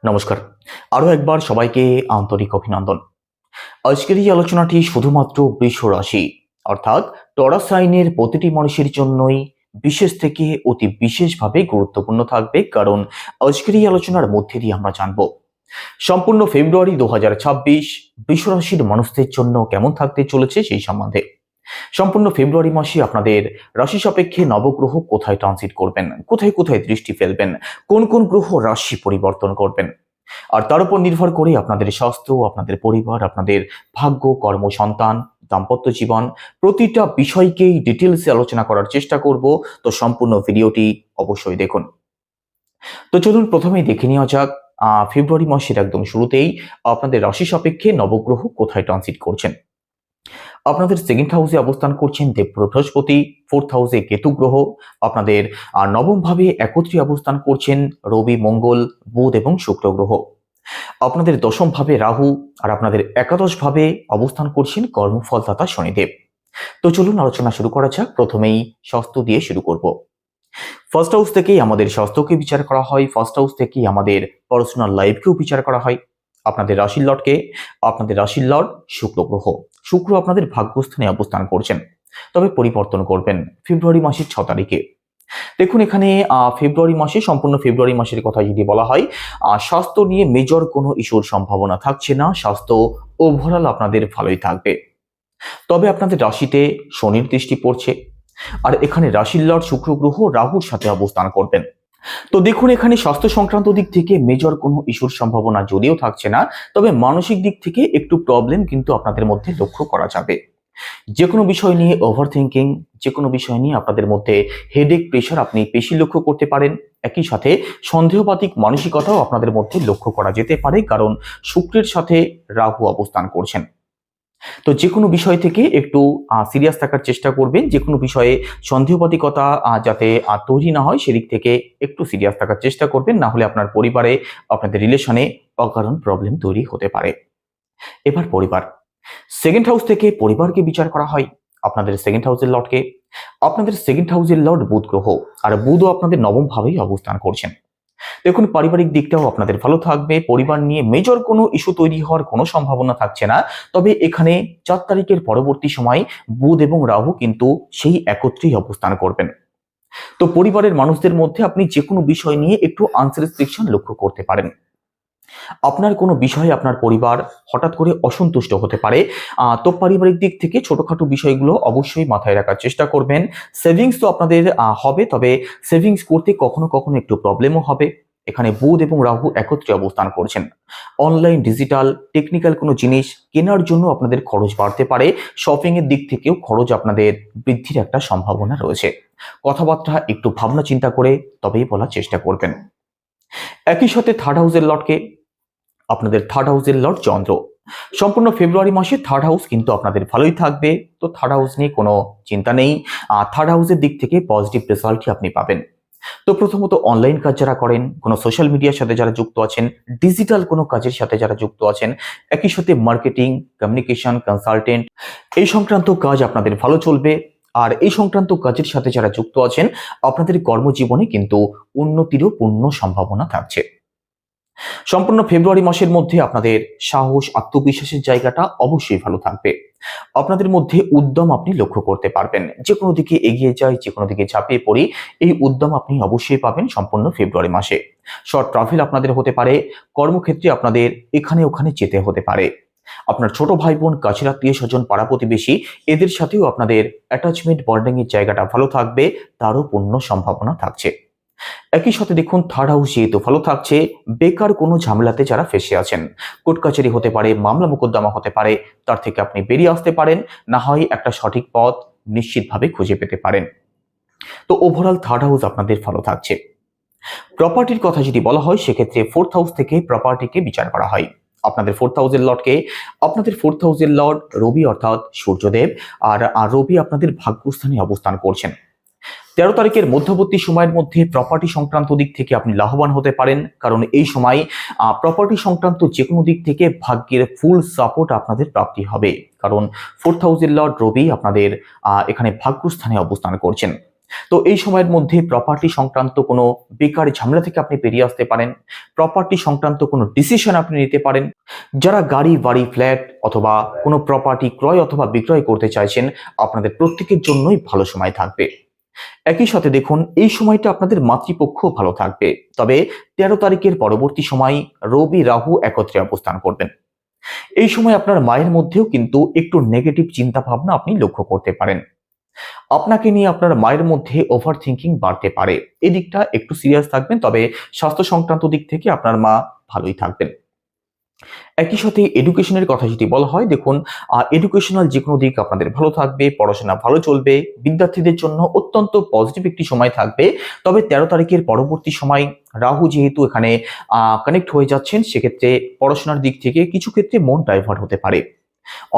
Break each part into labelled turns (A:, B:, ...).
A: নমস্কার। আরও একবার সবাইকে আন্তরিক অভিনন্দন। আজকের এই আলোচনাটি শুধুমাত্র বৃষ রাশি অর্থাৎ টরাস সাইনের প্রতিটি মানুষের জন্যই বিশেষ থেকে অতি বিশেষভাবে গুরুত্বপূর্ণ থাকবে, কারণ আজকের এই আলোচনার মধ্যে দিয়ে আমরা জানব সম্পূর্ণ ফেব্রুয়ারি 2026 বৃষ রাশির মানুষদের জন্য কেমন থাকতে চলেছে সেই সম্বন্ধে। সম্পূর্ণ ফেব্রুয়ারি মাসে আপনাদের রাশি সাপেক্ষে নবগ্রহ কোথায় ট্রানজিট করবেন, কোথায় কোথায় দৃষ্টি ফেলবেন, কোন কোন গ্রহ রাশি পরিবর্তন করবেন, আর তার উপর নির্ভর করে আপনাদের স্বাস্থ্য, আপনাদের পরিবার, আপনাদের ভাগ্য, কর্ম, সন্তান, দাম্পত্য জীবন প্রতিটা বিষয়কেই ডিটেলসে আলোচনা করার চেষ্টা করব। তো সম্পূর্ণ ভিডিওটি অবশ্যই দেখুন। তো চলুন প্রথমেই দেখে নেওয়া যাক ফেব্রুয়ারি মাসের একদম শুরুতেই আপনাদের রাশি সাপেক্ষে নবগ্রহ কোথায় ট্রানজিট করছেন। আপনাদের সেকেন্ড হাউসে অবস্থান করছেন দেবগুরু বৃহস্পতি, ফোর্থ হাউসে কেতু গ্রহ, আপনাদের নবম ভাবে একত্রে অবস্থান করছেন রবি, মঙ্গল, বুধ এবং শুক্র গ্রহ, আপনাদের দশম ভাবে রাহু, আর আপনাদের একাদশ ভাবে অবস্থান করছেন কর্মফলদাতা শনিদেব। তো চলুন আলোচনা শুরু করা যাক। প্রথমেই স্বাস্থ্য দিয়ে শুরু করব। ফার্স্ট হাউস থেকেই আমাদের স্বাস্থ্যকে বিচার করা হয়, ফার্স্ট হাউস থেকেই আমাদের পার্সোনাল লাইফকেও বিচার করা হয়। আপনাদের রাশির লর্ডকে, আপনাদের রাশির লর্ড শুক্র গ্রহ, শুক্র আপনাদের ভাগ্যস্থানে অবস্থান করছেন, তবে পরিবর্তন করবেন ফেব্রুয়ারি মাসের 6 তারিখে। দেখুন এখানে ফেব্রুয়ারি মাসে, সম্পূর্ণ ফেব্রুয়ারি মাসের কথা যদি বলা হয়, স্বাস্থ্য নিয়ে মেজর কোনো ইস্যুর সম্ভাবনা থাকছে না। স্বাস্থ্য ওভারঅল আপনাদের ভালোই থাকবে, তবে আপনাদের রাশিতে শনির দৃষ্টি পড়ছে, আর এখানে রাশির লর্ড শুক্র গ্রহ রাহুর সাথে অবস্থান করবেন। তো দেখুন এখানে স্বাস্থ্য সংক্রান্ত দিক থেকে মেজর কোনো ইস্যুর সম্ভাবনা যদিও থাকছে না, তবে মানসিক দিক থেকে একটু প্রবলেম কিন্তু আপনাদের মধ্যে লক্ষ্য করা যাবে। যে কোনো বিষয় নিয়ে ওভার থিঙ্কিং, যে কোনো বিষয় নিয়ে আপনাদের মধ্যে হেডেক, প্রেশার আপনি বেশি লক্ষ্য করতে পারেন। একই সাথে সন্দেহবাতিক মানসিকতাও আপনাদের মধ্যে লক্ষ্য করা যেতে পারে, কারণ শুক্রের সাথে রাহু অবস্থান করছেন। তো যে কোনো বিষয় থেকে একটু সিরিয়াস থাকার চেষ্টা করবেন। যে কোনো বিষয়ে সন্দেহবাতিকতা যাতে তৈরি না হয়, সেদিক থেকে একটু সিরিয়াস থাকার চেষ্টা করবেন, না হলে আপনার পরিবারে, আপনাদের রিলেশনে অকারণ প্রবলেম তৈরি হতে পারে। এবার পরিবার, সেকেন্ড হাউস থেকে পরিবারকে বিচার করা হয়, আপনাদের সেকেন্ড হাউসের লর্ডকে। আপনাদের সেকেন্ড হাউসের লর্ড বুধ গ্রহ, আর বুধও আপনাদের নবম ভাবেই অবস্থান করছেন। দেখুন পারিবারিক দিকটাও আপনাদের ভালো থাকবে, পরিবার নিয়ে মেজর কোনো ইস্যু তৈরি হওয়ার কোনো সম্ভাবনা থাকছে না। তবে এখানে 4 তারিখের পরবর্তী সময় বুধ এবং রাহু কিন্তু সেই একত্রেই অবস্থান করবেন। তো পরিবারের মানুষদের মধ্যে আপনি যে কোনো বিষয় নিয়ে একটু আনসাটিসফ্যাকশন লক্ষ্য করতে পারেন। আপনার কোনো বিষয়ে আপনার পরিবার হঠাৎ করে অসন্তুষ্ট হতে পারে। তো পারিবারিক দিক থেকে ছোটখাটো বিষয়গুলো অবশ্যই মাথায় রাখার চেষ্টা করবেন। সেভিংস তো আপনাদের হবে, তবে সেভিংস করতে কখনো কখনো একটু প্রবলেমও হবে। এখানে বুধ এবং রাহু একত্রে অবস্থান করছেন। অনলাইন, ডিজিটাল, টেকনিক্যাল কোনো জিনিস কেনার জন্য আপনাদের খরচ বাড়তে পারে। শপিং এর দিক থেকেও খরচ আপনাদের বৃদ্ধির একটা সম্ভাবনা রয়েছে। কথাবার্তা একটু ভাবনা চিন্তা করে তবেই বলার চেষ্টা করবেন। একই সাথে থার্ড হাউসের লর্ডকে, আপনাদের থার্ড হাউসের লর্ড চন্দ্র, সম্পূর্ণ ফেব্রুয়ারি মাসে থার্ড হাউস কিন্তু আপনাদের ভালোই থাকবে। তো থার্ড হাউস নিয়ে কোনো চিন্তা নেই, থার্ড হাউসের দিক থেকে পজিটিভ রেজাল্টই আপনি পাবেন। তো প্রথমত অনলাইন কাজ যারা করেন, কোনো সোশ্যাল মিডিয়ার সাথে যারা যুক্ত আছেন, ডিজিটাল কোনো কাজের সাথে যারা যুক্ত আছেন, একই সাথে মার্কেটিং, কমিউনিকেশন, কনসালটেন্ট, এই সংক্রান্ত কাজ আপনাদের ভালো চলবে। আর এই সংক্রান্ত কাজের সাথে যারা যুক্ত আছেন, আপনাদের কর্মজীবনে কিন্তু উন্নতিরও পূর্ণ সম্ভাবনা থাকছে। সম্পূর্ণ ফেব্রুয়ারি মাসের মধ্যে আপনাদের সাহস, আত্মবিশ্বাসের জায়গাটা অবশ্যই ভালো থাকবে। আপনাদের মধ্যে উদ্যম আপনি লক্ষ্য করতে পারবেন, যে কোনো দিকে এগিয়ে যাই, যে কোনো দিকে ঝাঁপিয়ে পড়ি, এই উদ্যম আপনি অবশ্যই পাবেন সম্পূর্ণ ফেব্রুয়ারি মাসে। শর্ট ট্রাভেল আপনাদের হতে পারে, কর্মক্ষেত্রে আপনাদের এখানে ওখানে যেতে হতে পারে। আপনার ছোট ভাই বোন, কাছের আত্মীয় স্বজন, পাড়া প্রতিবেশী, এদের সাথেও আপনাদের অ্যাটাচমেন্ট, বন্ডিং এর জায়গাটা ভালো থাকবে, তারও পূর্ণ সম্ভাবনা থাকছে। একই সাথে দেখুন থার্ড হাউস যেহেতু ভালো থাকছে, বেকার কোনো ঝামেলাতে যারা ফেসে আছেন, কোর্ট কাচারি হতে পারে, মামলা মোকদ্দমা হতে পারে, তার থেকে আপনি বেরিয়ে আসতে পারেন, না হয় একটা সঠিক পথ নিশ্চিতভাবে খুঁজে পেতে পারেন। তো ওভারঅল থার্ড হাউস আপনাদের ভালো থাকছে। প্রপার্টির কথা যদি বলা হয়, সেক্ষেত্রে ফোর্থ হাউস থেকে প্রপার্টিকে বিচার করা হয়। আপনাদের ফোর্থ হাউসের লর্ডকে, আপনাদের ফোর্থ হাউসের লর্ড রবি অর্থাৎ সূর্যদেব, আর রবি আপনাদের ভাগ্যস্থানে অবস্থান করছেন। 13 তারিখের মধ্যবর্তী সময়ের মধ্যে প্রপার্টি সংক্রান্ত দিক থেকে আপনি লাভবান হতে পারেন, কারণ এই সময় প্রপার্টি সংক্রান্ত যে কোনো দিক থেকে ভাগ্যের ফুল সাপোর্ট আপনাদের প্রাপ্তি হবে, কারণ ফোর্থ হাউসের লর্ড রবি আপনাদের এখানে ভাগ্যস্থানে অবস্থান করছেন। তো এই সময়ের মধ্যে প্রপার্টি সংক্রান্ত কোনো বেকার ঝামেলা থেকে আপনি বেরিয়ে আসতে পারেন। প্রপার্টি সংক্রান্ত কোনো ডিসিশন আপনি নিতে পারেন। যারা গাড়ি, বাড়ি, ফ্ল্যাট অথবা কোনো প্রপার্টি ক্রয় অথবা বিক্রয় করতে চাইছেন, আপনাদের প্রত্যেকের জন্যই ভালো সময় থাকবে। একই সাথে দেখুন, এই সময়টা আপনাদের মাতৃপক্ষ ভালো থাকবে। তবে 13 তারিখের পরবর্তী সময় রবি রাহু একত্রে অবস্থান করবেন। এই সময় আপনার মায়ের মধ্যেও কিন্তু একটু নেগেটিভ চিন্তা ভাবনা আপনি লক্ষ্য করতে পারেন। আপনাকে নিয়ে আপনার মায়ের মধ্যে ওভার থিঙ্কিং বাড়তে পারে। এই দিকটা একটু সিরিয়াস থাকবেন, তবে স্বাস্থ্য সংক্রান্ত দিক থেকে আপনার মা ভালোই থাকবেন। একই সাথে এডুকেশনের কথা যদি বলা হয়, দেখুন এডুকেশনাল যে কোনো দিক আপনাদের ভালো থাকবে, পড়াশোনা ভালো চলবে, বিদ্যার্থীদের জন্য অত্যন্ত পজিটিভ একটি সময় থাকবে। তবে 13 তারিখের পরবর্তী সময় রাহু যেহেতু এখানে কানেক্ট হয়ে যাচ্ছেন, সেক্ষেত্রে পড়াশোনার দিক থেকে কিছু ক্ষেত্রে মন ডাইভার্ট হতে পারে।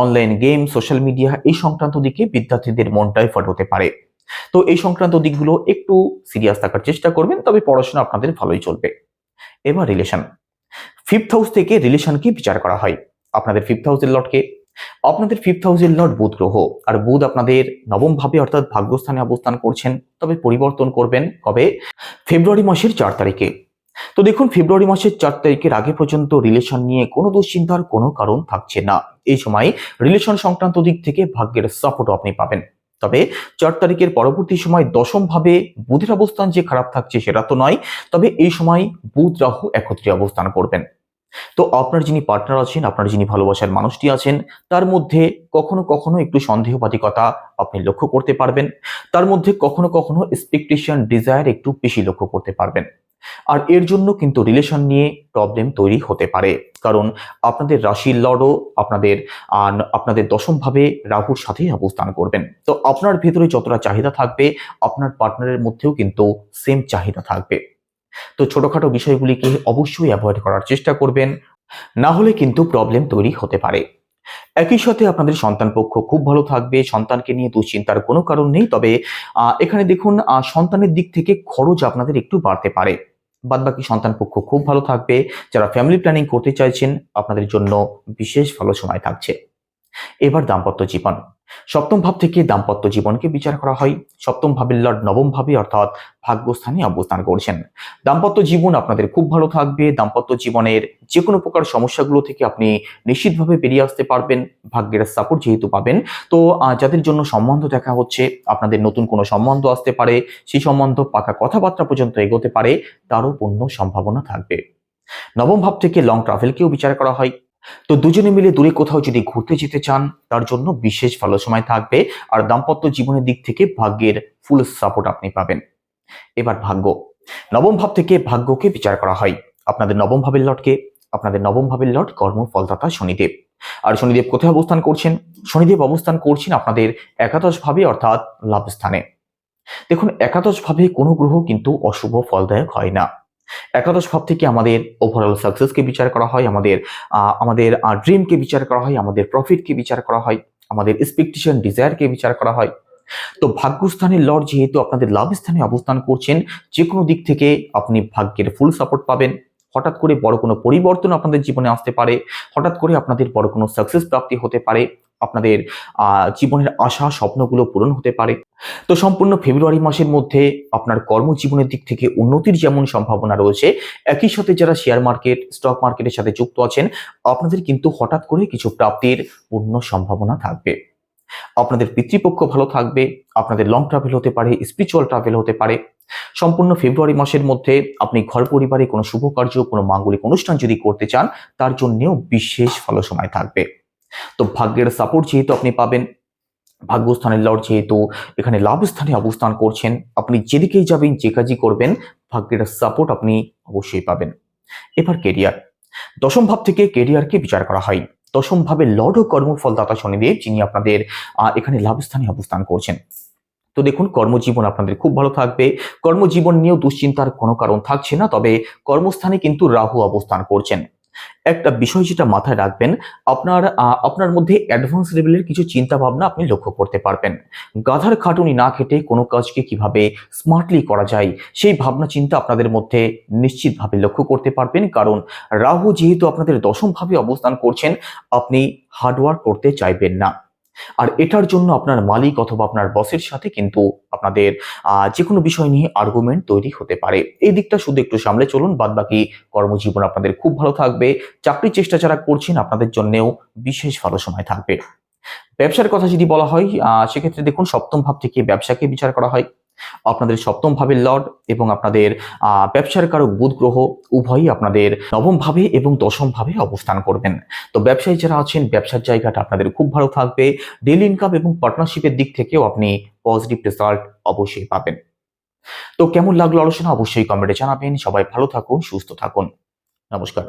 A: অনলাইন গেম, সোশ্যাল মিডিয়া এই সংক্রান্ত দিকে বিদ্যার্থীদের মন ডাইভার্ট হতে পারে। তো এই সংক্রান্ত দিকগুলো একটু সিরিয়াস থাকার চেষ্টা করবেন, তবে পড়াশোনা আপনাদের ভালোই চলবে। এবার রিলেশন। 5th হাউস থেকে রিলেশনকে বিচার করা হয়। আপনাদের 5th হাউসের লর্ডকে, আপনাদের 5th হাউসের লর্ড বুধ গ্রহ, আর বুধ আপনাদের নবম ভাবে অর্থাৎ ভাগ্যস্থানে অবস্থান করছেন। তবে পরিবর্তন করবেন কবে? ফেব্রুয়ারি মাসের 4 তারিখে। তো দেখুন, ফেব্রুয়ারি মাসের 4 তারিখের আগে পর্যন্ত রিলেশন নিয়ে কোনো দুশ্চিন্তার কোনো কারণ থাকছে না। এই সময় রিলেশন সংক্রান্ত দিক থেকে ভাগ্যের সাপোর্ট আপনি পাবেন। তবে 4 তারিখের পরবর্তী সময় দশম ভাবে বুধের অবস্থান যে খারাপ থাকছে সেটা তো নয়, তবে এই সময় বুধ রাহু একত্রে অবস্থান করবেন। তো আপনার যিনি পার্টনার আছেন, আপনার যিনি ভালোবাসার মানুষটি আছেন, তার মধ্যে কখনো কখনো একটু সন্দেহবাদিকতা আপনি লক্ষ্য করতে পারবেন। তার মধ্যে কখনো কখনো এক্সপেকটেশন, ডিজায়ার একটু বেশি লক্ষ্য করতে পারবেন। আর এর জন্য কিন্তু রিলেশন নিয়ে প্রবলেম তৈরি হতে পারে, কারণ আপনাদের রাশির লর্ডও আপনাদের দশম ভাবে রাহুর সাথে অবস্থান করবেন। তো আপনার ভেতরে যতটা চাহিদা থাকবে, আপনার পার্টনারের মধ্যেও কিন্তু সেম চাহিদা থাকবে। তো ছোটখাটো বিষয়গুলিকে অবশ্যই অ্যাভয়েড করার চেষ্টা করবেন, না হলে কিন্তু প্রবলেম তৈরি হতে পারে। একই সাথে আপনাদের সন্তান পক্ষ খুব ভালো থাকবে, সন্তানকে নিয়ে দুশ্চিন্তার কোনো কারণ নেই। তবে এখানে দেখুন, সন্তানের দিক থেকে খরচ আপনাদের একটু বাড়তে পারে। বাদবাকি সন্তান পক্ষ খুব ভালো থাকবে। যারা ফ্যামিলি প্ল্যানিং করতে চাইছেন, আপনাদের জন্য বিশেষ ভালো সময় থাকছে। এবার দাম্পত্য জীবন। সপ্তম ভাব থেকে দাম্পত্য জীবনকে বিচার করা হয়। সপ্তম ভাবের লর্ড নবম ভাবে অর্থাৎ ভাগ্যস্থানে অবস্থান করছেন। দাম্পত্য জীবন আপনাদের খুব ভালো থাকবে। দাম্পত্য জীবনের যে কোনো প্রকার সমস্যাগুলো থেকে আপনি নিশ্চিতভাবে বেরিয়ে আসতে পারবেন, ভাগ্যের সাপোর্ট যেহেতু পাবেন। তো যাদের জন্য সম্বন্ধ দেখা হচ্ছে, আপনাদের নতুন কোনো সম্বন্ধ আসতে পারে, সেই সম্বন্ধ পাকা কথাবার্তা পর্যন্ত এগোতে পারে, তারও পূর্ণ সম্ভাবনা থাকবে। নবম ভাব থেকে লং ট্রাভেলকেও বিচার করা হয়। তো দুজনে মিলে দূরে কোথাও যদি ঘুরতে যেতে চান, তার জন্য বিশেষ ভালো সময় থাকবে। আর দাম্পত্য জীবনের দিক থেকে ভাগ্যের ফুল সাপোর্ট আপনি পাবেন। এবার ভাগ্য। নবম ভাব থেকে ভাগ্যকে বিচার করা হয়। আপনাদের নবম ভাবের লর্ডকে, আপনাদের নবম ভাবের লর্ড কর্মফলদাতা শনিদেব। আর শনিদেব কোথায় অবস্থান করছেন? শনিদেব অবস্থান করছেন আপনাদের একাদশ ভাবে অর্থাৎ লাভ স্থানে। দেখুন, একাদশ ভাবে কোনো গ্রহ কিন্তু অশুভ ফলদায়ক হয় না। একাদশ ভাব থেকে আমাদের ওভারঅল সাকসেসকে বিচার করা হয়, আমাদের ড্রিমকে বিচার করা হয়, আমাদের প্রফিটকে বিচার করা হয়, আমাদের এক্সপেকটেশন, ডিজায়ারকে বিচার করা হয়। তো ভাগ্যস্থানের লর্ড যেহেতু আপনাদের লাভ স্থানে অবস্থান করছেন, যে কোনো দিক থেকে আপনি ভাগ্যের ফুল সাপোর্ট পাবেন। হঠাৎ করে বড় কোনো পরিবর্তন আপনাদের জীবনে আসতে পারে, হঠাৎ করে আপনাদের বড় কোনো সাকসেস প্রাপ্তি হতে পারে, আপনাদের জীবনের আশা স্বপ্নগুলো পূরণ হতে পারে। তো সম্পূর্ণ ফেব্রুয়ারি মাসের মধ্যে আপনার কর্মজীবনের দিক থেকে উন্নতির যেমন সম্ভাবনা রয়েছে, একই সাথে যারা শেয়ার মার্কেট, স্টক মার্কেটের সাথে যুক্ত আছেন, আপনাদের কিন্তু হঠাৎ করে কিছু প্রাপ্তির পূর্ণ সম্ভাবনা থাকবে। আপনাদের পিতৃপক্ষ ভালো থাকবে, আপনাদের লং ট্রাভেল হতে পারে, স্পিরিচুয়াল ট্রাভেল হতে পারে। সম্পূর্ণ ফেব্রুয়ারি মাসের মধ্যে আপনি ঘর পরিবারে কোনো শুভ কার্য, কোনো মাঙ্গলিক অনুষ্ঠান যদি করতে চান, তার জন্যও বিশেষ ভালো সময় থাকবে। তো ভাগ্যের সাপোর্ট যেহেতু আপনি পাবেন, ভাগ্যস্থানের লর্ড যেহেতু এখানে লাভ স্থানে অবস্থান করছেন, আপনি যেদিকেই যাবেন, যে কাজই করবেন, ভাগ্যের সাপোর্ট আপনি অবশ্যই পাবেন। এবার কেরিয়ার। দশম ভাব থেকে কেরিয়ারকে বিচার করা হয়। দশম ভাবে লর্ড ও কর্মফলদাতা শনিদেব, যিনি আপনাদের এখানে লাভ স্থানে অবস্থান করছেন। তো দেখুন, কর্মজীবন আপনাদের খুব ভালো থাকবে। কর্মজীবন নিয়েও দুশ্চিন্তার কোনো কারণ থাকছে না। তবে কর্মস্থানে কিন্তু রাহু অবস্থান করছেন। একটা বিষয় যেটা মাথায় রাখবেন, আপনার মধ্যে অ্যাডভান্স লেভেলের কিছু চিন্তা ভাবনা আপনি লক্ষ্য করতে পারবেন। গাধার খাটুনি না খেটে কোনো কাজকে কিভাবে স্মার্টলি করা যায়, সেই ভাবনা চিন্তা আপনাদের মধ্যে নিশ্চিতভাবে লক্ষ্য করতে পারবেন। কারণ রাহু যেহেতু আপনাদের দশম ভাবে অবস্থান করছেন, আপনি হার্ডওয়ার্ক করতে চাইবেন না। আর এটার জন্য আপনার মালিক অথবা আপনার বসের সাথে কিন্তু আপনাদের যে কোনো বিষয় নিয়ে আর্গুমেন্ট তৈরি হতে পারে। এই দিকটা শুধু একটু সামলে চলুন, বাদবাকি কর্মজীবন আপনাদের খুব ভালো থাকবে। চাকরির চেষ্টা যারা করছেন আপনাদের জন্যেও বিশেষ ভালো সময় থাকবে। ব্যবসার কথা যদি বলা হয় সেক্ষেত্রে দেখুন, সপ্তম ভাব থেকে ব্যবসাকে বিচার করা হয়। আপনাদের সপ্তম ভাবের লর্ড এবং আপনাদের ব্যবসার কারক বুধ গ্রহ উভয়ই আপনাদের নবম ভাবে এবং দশম ভাবে অবস্থান করবেন। তো ব্যবসায়ী যারা আছেন ব্যবসার জায়গাটা আপনাদের খুব ভালো থাকবে। ডেইলি ইনকাম এবং পার্টনারশিপের দিক থেকেও আপনি পজিটিভ রেজাল্ট অবশ্যই পাবেন। তো কেমন লাগলো আলোচনা অবশ্যই কমেন্টে জানাবেন। সবাই ভালো থাকুন, সুস্থ থাকুন। নমস্কার।